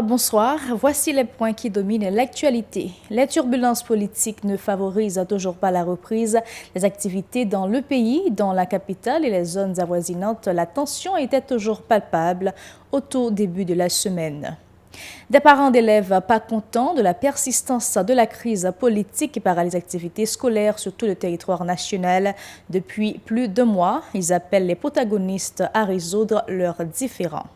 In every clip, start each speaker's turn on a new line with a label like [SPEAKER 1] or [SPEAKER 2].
[SPEAKER 1] bonsoir. Voici les points qui dominent l'actualité. Les turbulences politiques ne favorisent toujours pas la reprise des activités dans le pays. Dans la capitale et les zones avoisinantes, la tension était toujours palpable au tout début de la semaine. Des parents d'élèves pas contents de la persistance de la crise politique qui paralyse les activités scolaires sur tout le territoire national depuis plus de mois. Ils appellent les protagonistes à résoudre leurs différends.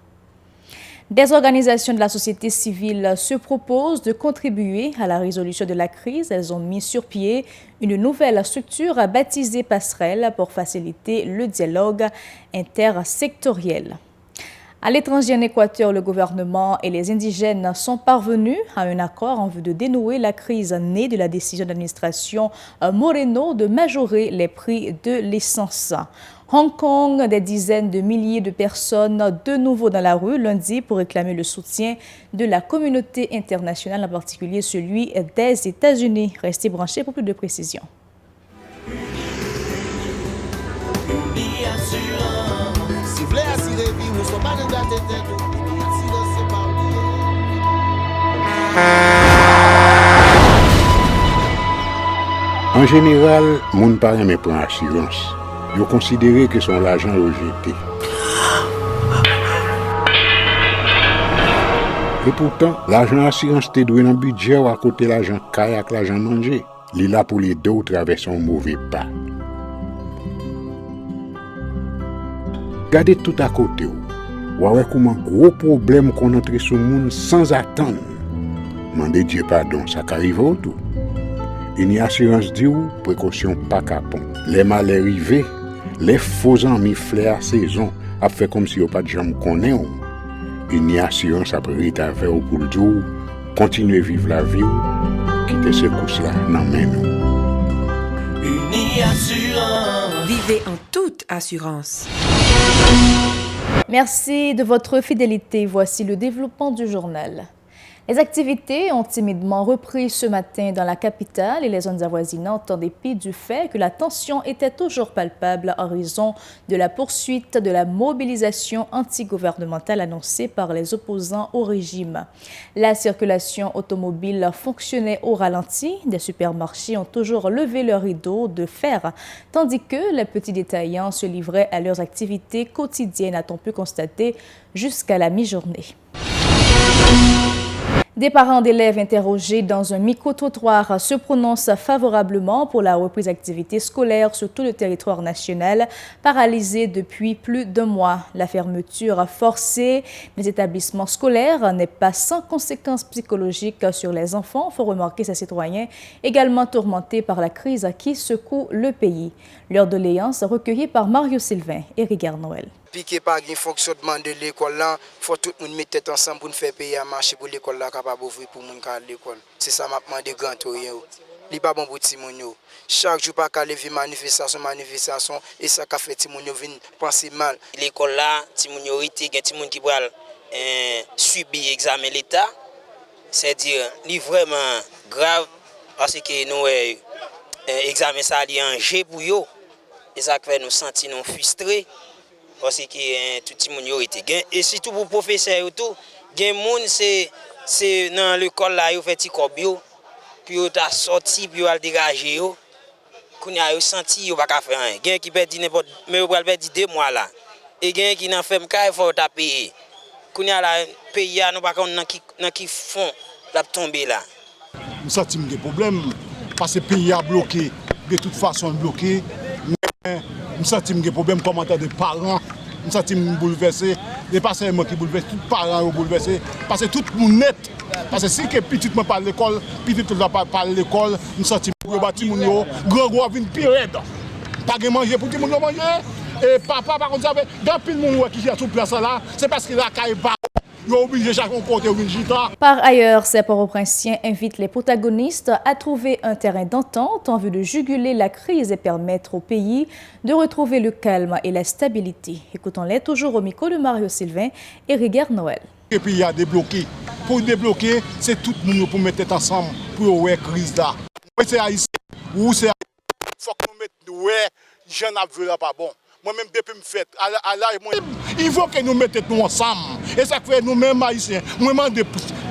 [SPEAKER 1] Des organisations de la société civile se proposent de contribuer à la résolution de la crise. Elles ont mis sur pied une nouvelle structure baptisée Passerelle pour faciliter le dialogue intersectoriel. À l'étranger en Équateur, le gouvernement et les indigènes sont parvenus à un accord en vue de dénouer la crise née de la décision de l'administration Moreno de majorer les prix de l'essence. Hong Kong, des dizaines de milliers de personnes de nouveau dans la rue lundi pour réclamer le soutien de la communauté internationale, en particulier celui des États-Unis. Restez branchés pour plus de précisions.
[SPEAKER 2] En général, moun pa reme pran assurance. Yo considéré que son l'argent rejeté. Et pourtant, l'argent assurance te doué dans budget ou à côté l'argent caille avec l'argent mangé. Li là pour les deux traverser un mauvais pas. Gardez tout à côté ou. Ouais comment gros problème qu'on entre sur monde sans attendre. Mandez Dieu pardon, ça qu'arrive au tout. Une assurance dit ou précaution pas capon. Les malheurs arrivés, les faux amis flair saison a fait comme si on pas de jambe connaît. Une assurance après rita vers au pour le jour, continuer vivre la vie quitter ce course là nan men nous.
[SPEAKER 3] Uni Assurance.
[SPEAKER 4] Vivez en toute assurance.
[SPEAKER 1] Merci de votre fidélité. Voici le développement du journal. Les activités ont timidement repris ce matin dans la capitale et les zones avoisinantes en dépit du fait que la tension était toujours palpable en raison de la poursuite de la mobilisation antigouvernementale annoncée par les opposants au régime. La circulation automobile fonctionnait au ralenti. Des supermarchés ont toujours levé leurs rideaux de fer, tandis que les petits détaillants se livraient à leurs activités quotidiennes, a-t-on pu constater jusqu'à la mi-journée. Des parents d'élèves interrogés dans un micro-trottoir se prononcent favorablement pour la reprise d'activités scolaires sur tout le territoire national, paralysé depuis plus d'un mois. La fermeture forcée des établissements scolaires n'est pas sans conséquences psychologiques sur les enfants, faut remarquer ces citoyens également tourmentés par la crise qui secoue le pays. Leur doléance recueillie par Mario Sylvain et Rigard Noël.
[SPEAKER 5] Piqué par un fonctionnement de l'école là, faut tout le monde mettre tête ensemble pour nous faire payer à marcher pour l'école là capable d'ouvrir pour moun ka l'école. C'est ça m'a demandé grand rien. Li pas bon pour ti moun yo. Chaque jour pas ka lever manifestation et ça ka fait ti moun yo vinn penser mal.
[SPEAKER 6] L'école là, ti moun yo ite gen ti moun qui pral subir examen l'état. C'est-à-dire li vraiment grave parce que nous examen ça li en jeu pour yo. Et ça fait nous sentir nous frustrés. Parce que tout le monde était gain et surtout pour professeur et tout gain monde c'est dans l'école là yo fait ti kobio puis yo t'a sorti puis yo al dégager yo kounya yo senti yo pas ka faire rien gain qui perdit n'importe mais yo pral perdre 2 mois là et gain qui nan fait m'ka faut t'a payer kounya là pays a nous pas dans qui fond la tomber là
[SPEAKER 7] nous senti des problèmes parce que pays a bloqué de toute façon bloqué. Nous sentons des problèmes comme de parents, nous sentons bouleversés, et pas seulement qui bouleversent, tous les parents sont bouleversés, parce que tout le monde net. Parce que si que petit ne parle l'école, petit ne parle pas l'école, nous sentons que les bâtiments, grand vient pire. Pas de manger pour tout le monde manger. Et papa, par contre, dans le monde qui est sur place là, c'est parce qu'il a qu'à
[SPEAKER 1] Par ailleurs, ces Port-au-Prinsiens invitent les protagonistes à trouver un terrain d'entente en vue de juguler la crise et permettre au pays de retrouver le calme et la stabilité. Écoutons-les toujours au micro de Mario Sylvain et Rigard Noël.
[SPEAKER 7] Le pays a débloqué. Pour débloquer, c'est tout le monde pour mettre tête ensemble pour la crise là. C'est haïtien ou c'est il faut qu'on mette ouais, j'en aveu là pas bon. Moi-même, depuis me fait, Il faut que nous mettions nous ensemble. Et ça fait nous-mêmes haïtiens. Nous demandons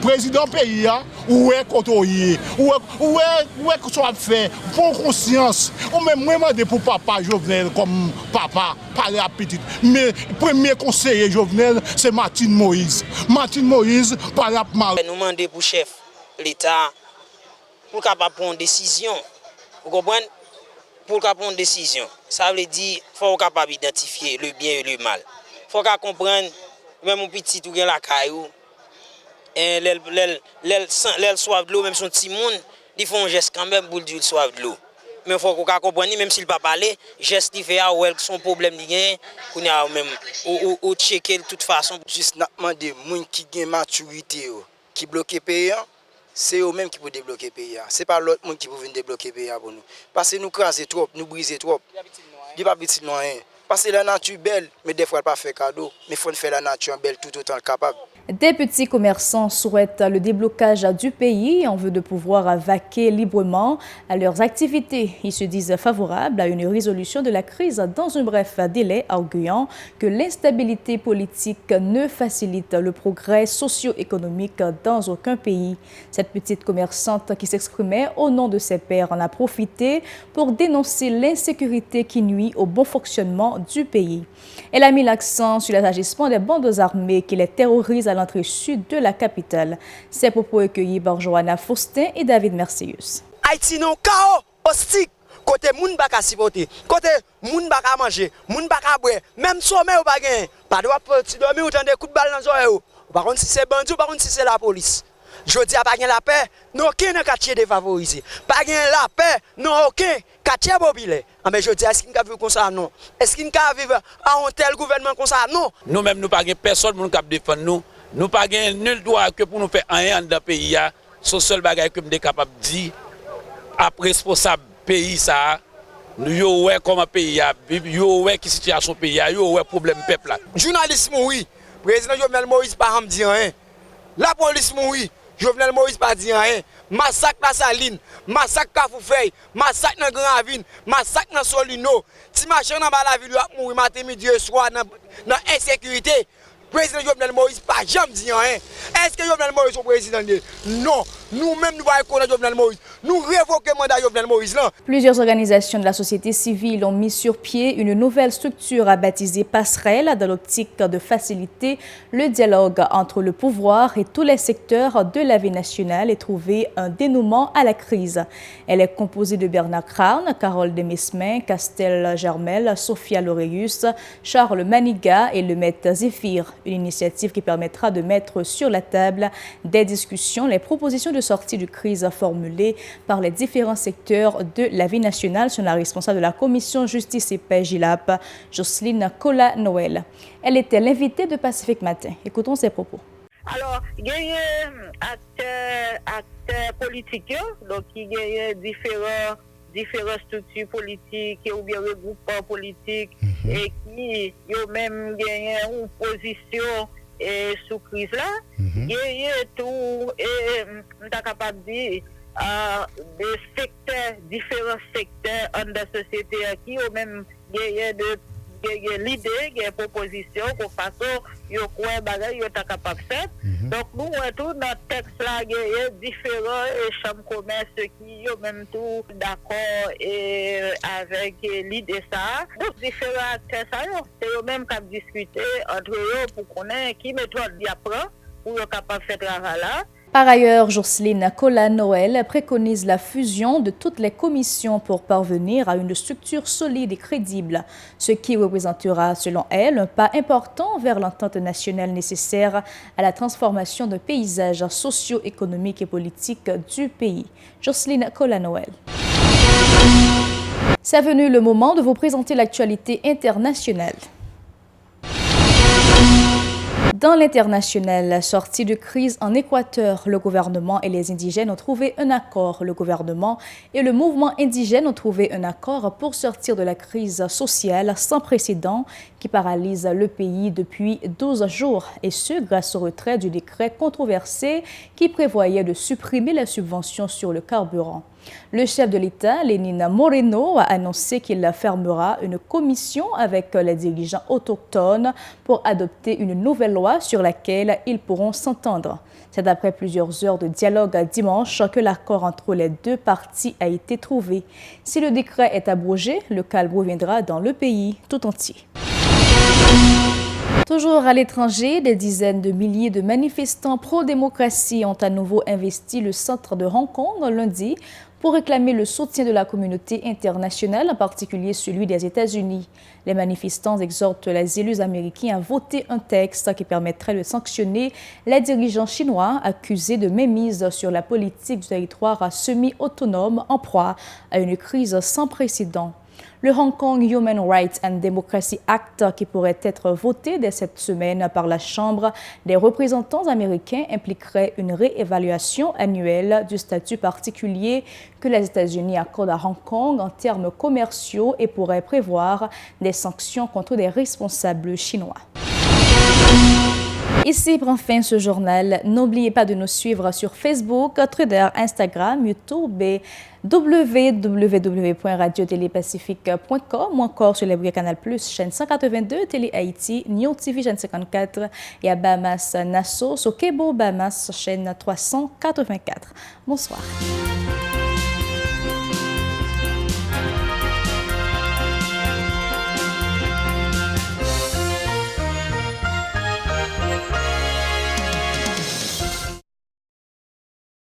[SPEAKER 7] président pays, où est côtoyer, où est que soit fait, pour conscience. Ou même demander pour papa Jovenel comme papa, parler à petite. Mais premier conseiller Jovenel, c'est Martine Moïse. Martine Moïse parle à Marie.
[SPEAKER 6] Nous demandons pour chef l'État pour capable prendre une décision. Vous comprenez? Pour prendre une décision. Ça veut dire qu'il faut capable identifier le bien et le mal. Il faut comprendre, même un petit ou la caillou, l'elle soif de l'eau, même son petit monde, ils font un geste quand même pour dire soif de l'eau. Mais il faut qu'on comprenne, même s'il ne peut pas parler, geste qui fait son problème, qu'on a même ou checker de toute façon.
[SPEAKER 5] Juste demander aux gens qui ont maturité, qui bloquent le pays, c'est eux-mêmes qui peuvent débloquer le pays. Ce n'est pas l'autre monde qui peut venir débloquer le pays pour nous. Parce que nous crasons trop, nous brisons trop. Il n'y a pas petit noyé. Parce que la nature est belle, mais des fois elle ne pas faire cadeau. Mais il faut faire la nature belle tout autant capable.
[SPEAKER 1] Des petits commerçants souhaitent le déblocage du pays en vue de pouvoir vaquer librement à leurs activités. Ils se disent favorables à une résolution de la crise dans un bref délai, arguant que l'instabilité politique ne facilite le progrès socio-économique dans aucun pays. Cette petite commerçante qui s'exprimait au nom de ses pairs en a profité pour dénoncer l'insécurité qui nuit au bon fonctionnement du pays. Elle a mis l'accent sur les agissements des bandes armées qui les terrorisent à l'entrée sud de la capitale. Ces propos recueillis par Johanna Faustin et David Mercius.
[SPEAKER 8] Haïti non chaos, hostique, côté moun baka supporter, côté moun baka manger, moun baka boire, même sommeil ou pas gain. Pas droit petit dormir ou tendre coup de balle dans oreille. Par contre si c'est bandit, par contre si c'est la police. Je dis pas gain la paix, non aucun quartier défavorisé. Pas gain la paix, non aucun quartier populaire. Mais je dis est-ce qu'il peut vivre comme ça non? Est-ce qu'il peut vivre à un tel gouvernement comme ça non?
[SPEAKER 9] Nous même nous pas gain personne pour nous défendre nous. Nous pas gain nul droit que pour nous faire rien dans le pays là. C'est seul bagage que nous sommes capables de dire après responsable pays ça. Nous yo ouais comment pays a vivre, yo ouais qui situation pays a, yo ouais problème peuple là.
[SPEAKER 8] Journalisme oui. Président Jovenel Moïse pas me dire rien. La police oui. Jovenel Moïse pas dire rien. Massacre la Saline, massacre Kafoufeuille, massacre dans Grand Ravine, massacre dans Solino. Si machin dans la ville a mourir matin midi et soir dans insécurité. Président Jovenel Moïse pas jamais dit rien. Est-ce que Jovenel Moïse est président? Non. Nous-mêmes, nous allons connaître Jovenel Moïse. Nous révoquons le mandat Jovenel Moïse. Là.
[SPEAKER 1] Plusieurs organisations de la société civile ont mis sur pied une nouvelle structure à baptiser Passerelle dans l'optique de faciliter le dialogue entre le pouvoir et tous les secteurs de la vie nationale et trouver un dénouement à la crise. Elle est composée de Bernard Crown, Carole Demesmin, Castel Germel, Sophia Loreus, Charles Maniga et le maître Zéphir. Une initiative qui permettra de mettre sur la table des discussions les propositions de sortie de crise formulées par les différents secteurs de la vie nationale, selon la responsable de la commission justice et paix GILAP, Jocelyne Kola-Noël. Elle était l'invitée de Pacifique Matin. Écoutons ses propos.
[SPEAKER 10] Alors, il y a acteurs politiques, donc il y a différentes structures politiques ou bien regroupements politiques et qui ont même gagné une position sous crise là. Il y a tout, et on est capable de dire, des secteurs, différents secteurs dans la société qui ont même gagné l'idée, des propositions, de façon, ils sont capables de faire. Donc, nous, tout dans le texte là, il y a différents chambres de commerce qui sont même tout d'accord avec l'idée ça. Donc, différents acteurs, c'est eux-mêmes qui ont discuté entre eux pour connaître qui méthode ils apprennent pour être capable de faire ce travail là.
[SPEAKER 1] Par ailleurs, Jocelyne Kola-Noël préconise la fusion de toutes les commissions pour parvenir à une structure solide et crédible, ce qui représentera, selon elle, un pas important vers l'entente nationale nécessaire à la transformation d'un paysage socio-économique et politique du pays. Jocelyne Kola-Noël. C'est venu le moment de vous présenter l'actualité internationale. Dans l'international, sortie de crise en Équateur, le gouvernement et les indigènes ont trouvé un accord. Le gouvernement et le mouvement indigène ont trouvé un accord pour sortir de la crise sociale sans précédent qui paralyse le pays depuis 12 jours, et ce grâce au retrait du décret controversé qui prévoyait de supprimer les subventions sur le carburant. Le chef de l'État, Lénine Moreno, a annoncé qu'il fermera une commission avec les dirigeants autochtones pour adopter une nouvelle loi sur laquelle ils pourront s'entendre. C'est après plusieurs heures de dialogue dimanche que l'accord entre les deux parties a été trouvé. Si le décret est abrogé, le calme reviendra dans le pays tout entier. Toujours à l'étranger, des dizaines de milliers de manifestants pro-démocratie ont à nouveau investi le centre de Hong Kong lundi pour réclamer le soutien de la communauté internationale, en particulier celui des États-Unis. Les manifestants exhortent les élus américains à voter un texte qui permettrait de sanctionner les dirigeants chinois accusés de mainmise sur la politique du territoire semi-autonome en proie à une crise sans précédent. Le Hong Kong Human Rights and Democracy Act, qui pourrait être voté dès cette semaine par la Chambre des représentants américains, impliquerait une réévaluation annuelle du statut particulier que les États-Unis accordent à Hong Kong en termes commerciaux et pourrait prévoir des sanctions contre des responsables chinois. Ici prend fin ce journal. N'oubliez pas de nous suivre sur Facebook, Twitter, Instagram, YouTube et www.radiotélépacifique.com ou encore sur les Canal+, chaîne 182, Télé Haïti, Nyon TV, chaîne 54 et à Bahamas Nassau, sur Cable Bahamas, chaîne 384. Bonsoir.